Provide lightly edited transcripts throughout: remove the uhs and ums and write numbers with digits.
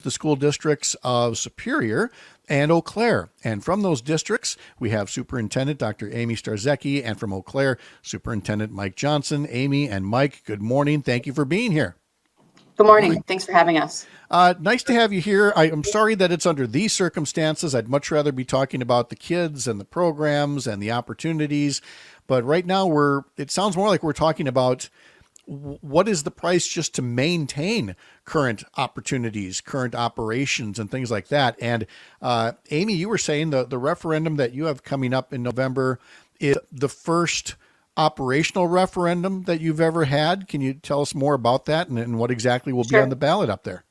the school districts of Superior and Eau Claire. And from those districts, we have Superintendent Dr. Amy Starzecki, and from Eau Claire, Superintendent Mike Johnson. Amy and Mike, good morning. Thank you for being here. Good morning. Thanks for having us. Nice to have you here. I'm sorry that it's under these circumstances. I'd much rather be talking about the kids and the programs and the opportunities. But right now, it sounds more like we're talking about what is the price just to maintain current opportunities, current operations, and things like that. And Amy, you were saying the referendum that you have coming up in November is the first operational referendum that you've ever had. Can you tell us more about that and what exactly will be on the ballot up there?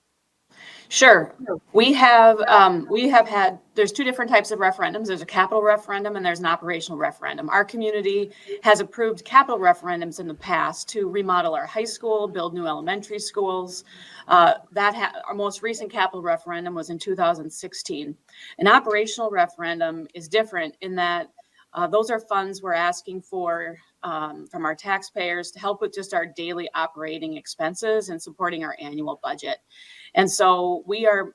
Sure. We have had, there's two different types of referendums. There's a capital referendum and there's an operational referendum. Our community has approved capital referendums in the past to remodel our high school, build new elementary schools. Our most recent capital referendum was in 2016. An operational referendum is different in that those are funds we're asking for from our taxpayers to help with just our daily operating expenses and supporting our annual budget. And so we are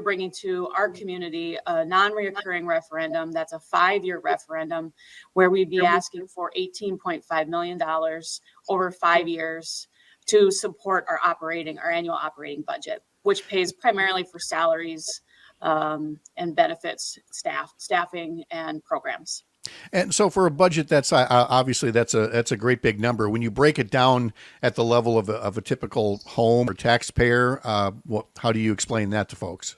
bringing to our community a non-recurring referendum. That's a 5-year referendum where we'd be asking for $18.5 million over 5 years to support our annual operating budget, which pays primarily for salaries and benefits, staffing, and programs. And so for a budget that's obviously that's a great big number. When you break it down at the level of a typical home or taxpayer, how do you explain that to folks?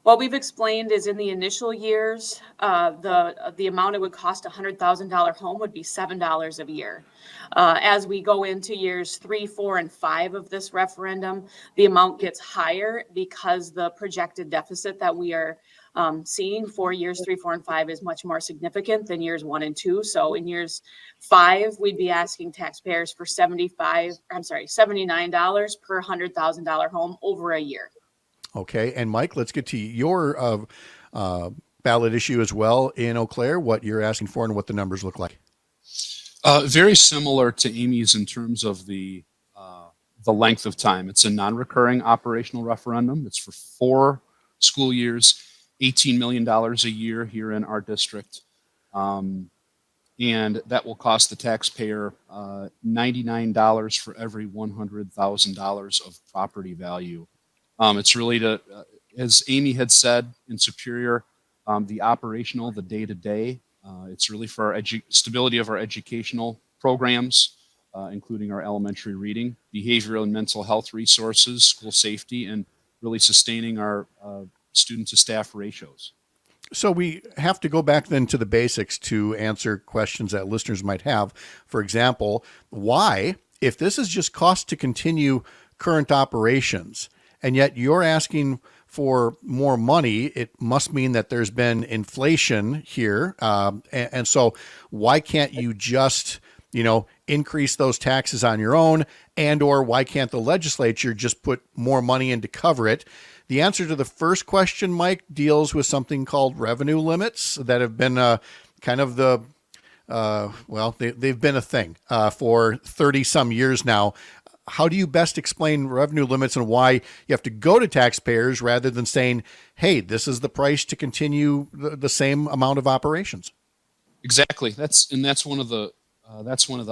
What we've explained is in the initial years, the amount it would cost a $100,000 home would be $7 a year. As we go into years 3, 4, and 5 of this referendum, the amount gets higher because the projected deficit that we are seeing for years 3, 4, and 5 is much more significant than years 1 and 2. So in years 5, we'd be asking taxpayers for $79 per $100,000 home over a year. Okay. And Mike, let's get to your ballot issue as well in Eau Claire, what you're asking for and what the numbers look like. Very similar to Amy's in terms of the length of time. It's a non-recurring operational referendum. It's for 4 school years, $18 million a year here in our district. And that will cost the taxpayer $99 for every $100,000 of property value. It's really as Amy had said in Superior, the operational, the day-to-day, it's really for our stability of our educational programs, including our elementary reading, behavioral and mental health resources, school safety, and really sustaining our student to staff ratios. So we have to go back then to the basics to answer questions that listeners might have. For example, why, if this is just cost to continue current operations, and yet you're asking for more money, it must mean that there's been inflation here. And so why can't you just, increase those taxes on your own, and or why can't the legislature just put more money in to cover it? The answer to the first question, Mike, deals with something called revenue limits that have been kind of they've been a thing for 30 some years now. How do you best explain revenue limits and why you have to go to taxpayers rather than saying, hey, this is the price to continue the same amount of operations? Exactly. That's one of the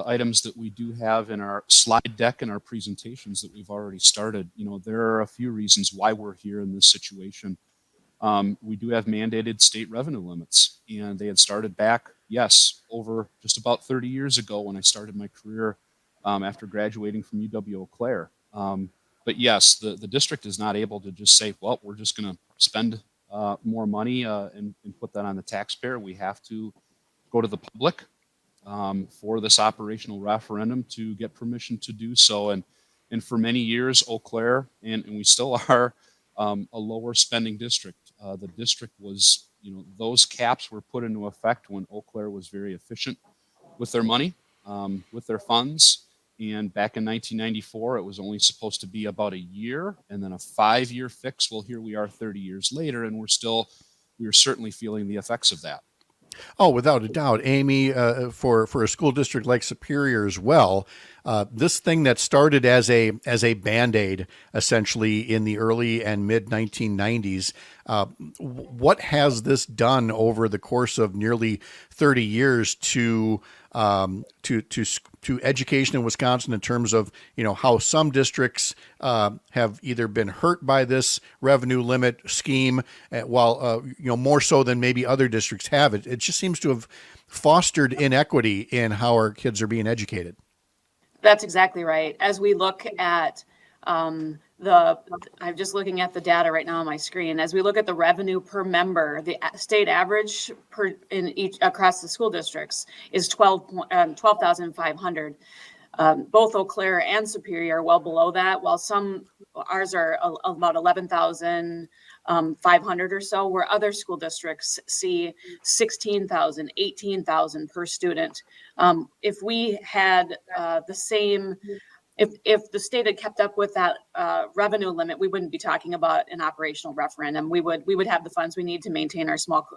items that we do have in our slide deck and our presentations that we've already started. There are a few reasons why we're here in this situation. We do have mandated state revenue limits, and they had started back, over just about 30 years ago when I started my career after graduating from UW Eau Claire. But yes, the district is not able to just say, well, we're just going to spend more money and put that on the taxpayer. We have to go to the public for this operational referendum to get permission to do so. And for many years, Eau Claire, and we still are a lower spending district. The district was, those caps were put into effect when Eau Claire was very efficient with their money, with their funds. And back in 1994, it was only supposed to be about a year and then a 5-year fix. Well, here we are 30 years later, and we're certainly feeling the effects of that. Oh, without a doubt, Amy, for a school district like Superior as well, this thing that started as a Band-Aid essentially in the early and mid 1990s, what has this done over the course of nearly 30 years to education in Wisconsin in terms of how some districts have either been hurt by this revenue limit scheme, while more so than maybe other districts have. It just seems to have fostered inequity in how our kids are being educated. That's exactly right. As we look at I'm just looking at the data right now on my screen. As we look at the revenue per member, the state average in each across the school districts is 12,500. Both Eau Claire and Superior are well below that, while ours are about 11,500 or so, where other school districts see 16,000, 18,000 per student. If we had the same, if the state had kept up with that revenue limit, we wouldn't be talking about an operational referendum. We would have the funds we need to maintain our small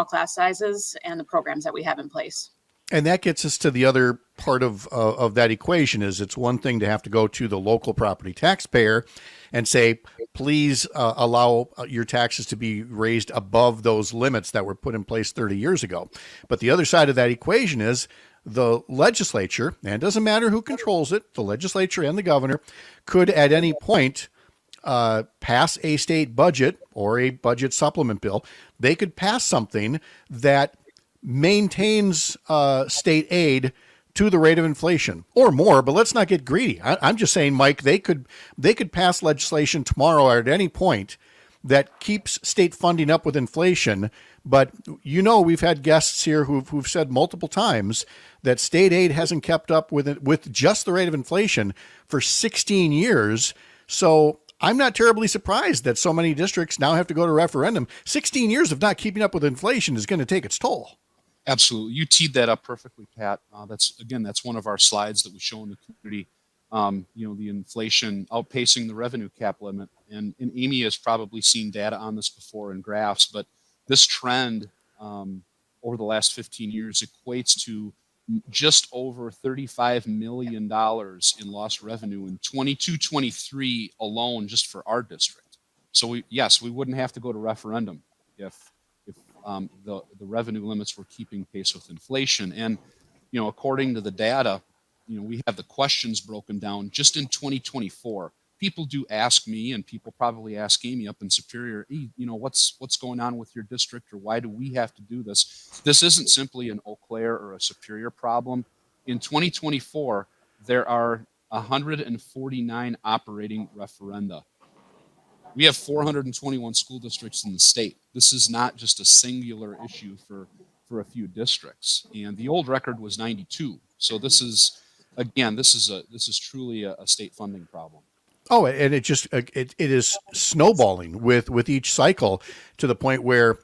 class sizes and the programs that we have in place. And that gets us to the other part of that equation. Is it's one thing to have to go to the local property taxpayer and say, please allow your taxes to be raised above those limits that were put in place 30 years ago. But the other side of that equation is the legislature, and it doesn't matter who controls it, the legislature and the governor could at any point pass a state budget or a budget supplement bill. They could pass something that maintains state aid to the rate of inflation or more, but let's not get greedy. I'm just saying, Mike, they could pass legislation tomorrow or at any point that keeps state funding up with inflation. But we've had guests here who've said multiple times that state aid hasn't kept up with just the rate of inflation for 16 years. So I'm not terribly surprised that so many districts now have to go to referendum. 16 years of not keeping up with inflation is going to take its toll. Absolutely. You teed that up perfectly, Pat. That's one of our slides that we show in the community. The inflation outpacing the revenue cap limit. And Amy has probably seen data on this before in graphs, but this trend over the last 15 years equates to just over $35 million in lost revenue in 22-23 alone, just for our district. So we wouldn't have to go to referendum if the revenue limits were keeping pace with inflation. And according to the data, we have the questions broken down just in 2024. People do ask me, and people probably ask Amy up in Superior, what's going on with your district, or why do we have to do this? This isn't simply an Eau Claire or a Superior problem. In 2024, there are 149 operating referenda. We have 421 school districts in the state. This is not just a singular issue for a few districts. And the old record was 92. So this is truly a state funding problem. Oh, and it is snowballing with each cycle to the point where,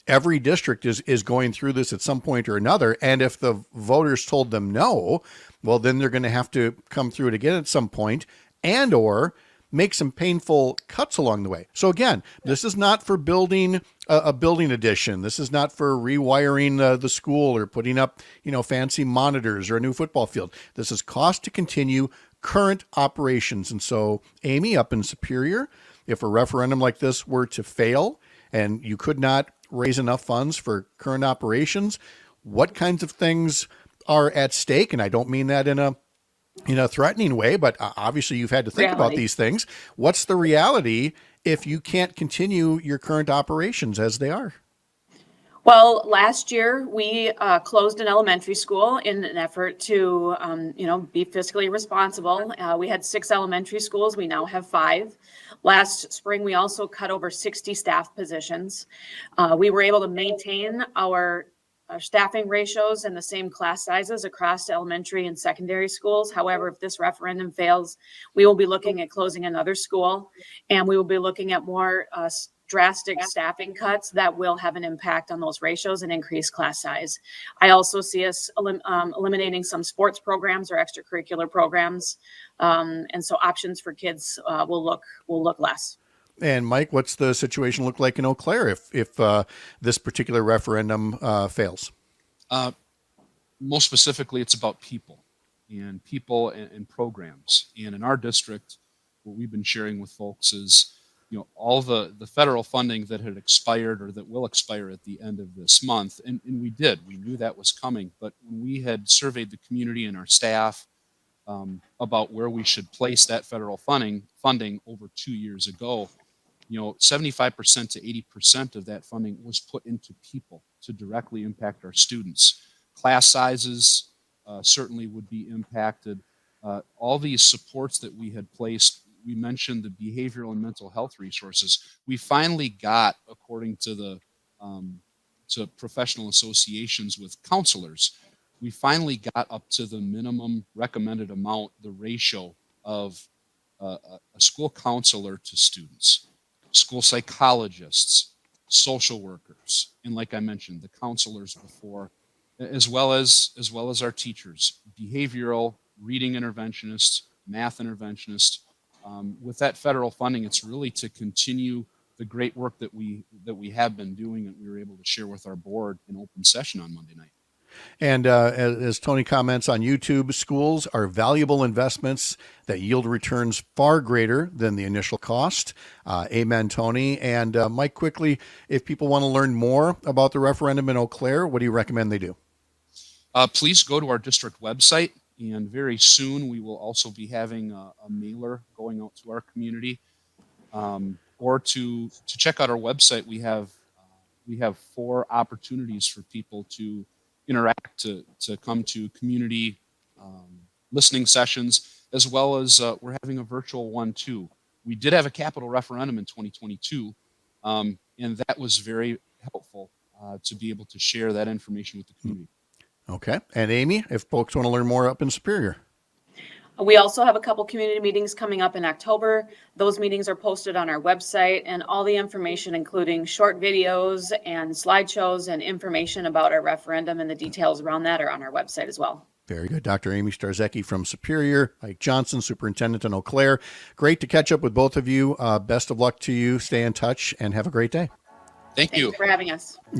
every district is going through this at some point or another. And if the voters told them no, well, then they're going to have to come through it again at some point and or make some painful cuts along the way. So again, this is not for building a building addition. This is not for rewiring the school or putting up, fancy monitors or a new football field. This is cost to continue current operations. And so, Amy, up in Superior, if a referendum like this were to fail and you could not raise enough funds for current operations, what kinds of things are at stake? And I don't mean that in a threatening way, but obviously you've had to think about these things. What's the reality if you can't continue your current operations as they are? Well, last year we closed an elementary school in an effort to, be fiscally responsible. We had 6 elementary schools. We now have 5. Last spring, we also cut over 60 staff positions. We were able to maintain our staffing ratios and the same class sizes across elementary and secondary schools. However, if this referendum fails, we will be looking at closing another school, and we will be looking at more drastic staffing cuts that will have an impact on those ratios and increase class size. I also see us eliminating some sports programs or extracurricular programs, and so options for kids will look less. And Mike, what's the situation look like in Eau Claire if this particular referendum fails? Most specifically, it's about people and programs. And in our district, what we've been sharing with folks is, all the federal funding that had expired or that will expire at the end of this month. And we knew that was coming. But when we had surveyed the community and our staff about where we should place that federal funding over 2 years ago, 75% to 80% of that funding was put into people to directly impact our students. Class sizes certainly would be impacted. All these supports that we had placed, we mentioned the behavioral and mental health resources. We finally got, according to the to professional associations with counselors, we finally got up to the minimum recommended amount, the ratio of a school counselor to students, school psychologists, social workers, and like I mentioned, the counselors before, as well as our teachers, behavioral, reading interventionists, math interventionists. With that federal funding, it's really to continue the great work that we have been doing, and we were able to share with our board in open session on Monday night. And as Tony comments on YouTube, schools are valuable investments that yield returns far greater than the initial cost. Amen, Tony. And Mike, quickly, if people want to learn more about the referendum in Eau Claire, what do you recommend they do? Please go to our district website, and very soon we will also be having a mailer going out to our community. Or to check out our website, we have 4 opportunities for people to interact, to come to community listening sessions, as well as we're having a virtual one too. We did have a capital referendum in 2022, and that was very helpful to be able to share that information with the community. Okay. And Amy, if folks want to learn more up in Superior? We also have a couple community meetings coming up in October. Those meetings are posted on our website, and all the information, including short videos and slideshows and information about our referendum and the details around that, are on our website as well. Very good. Dr. Amy Starzecki from Superior, Mike Johnson, Superintendent in Eau Claire. Great to catch up with both of you. Best of luck to you. Stay in touch and have a great day. Thank you for having us.